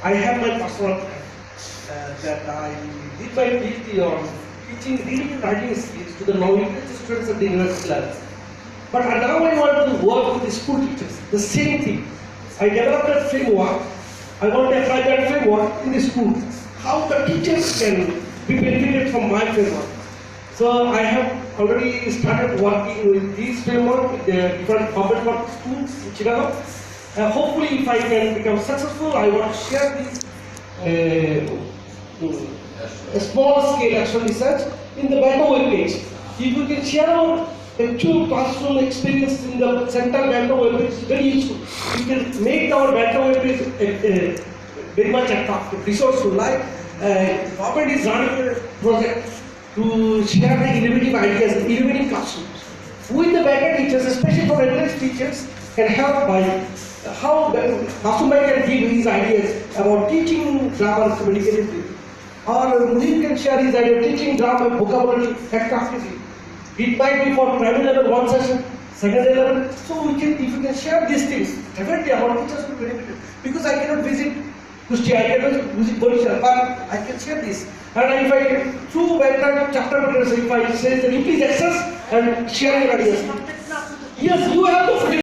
I have my personal that I did my PhD on teaching reading and writing skills to the non-literature students at the university level. But now I want to work with the school teachers. The same thing. I developed a framework. I want to apply that framework in the school. How the teachers can be benefited from my framework. So I have already started working with this framework with the different public work schools in Chicago. Hopefully, if I can become successful, I want to share this a small scale action research in the BELTA web page. If you can share our actual classroom experience in the central BELTA web page, it's very useful. You can make our BELTA web page very much attractive, resourceful. Like government is running a project to share the innovative ideas, innovative classrooms. With the BELTA teachers, especially for advanced teachers, can help by how classroom can give his ideas about teaching grammar communicatively. Or Mujib can share his idea of teaching grammar vocabulary attractively. It might be for primary level one session, secondary level. So we can, if you can share these things, definitely our teachers will benefit. Because I cannot visit Kushti, I cannot visit Borisha, but I can share this. And if I through BELTA chapter materials, if I say that you please access and share your ideas. Yes, you have to.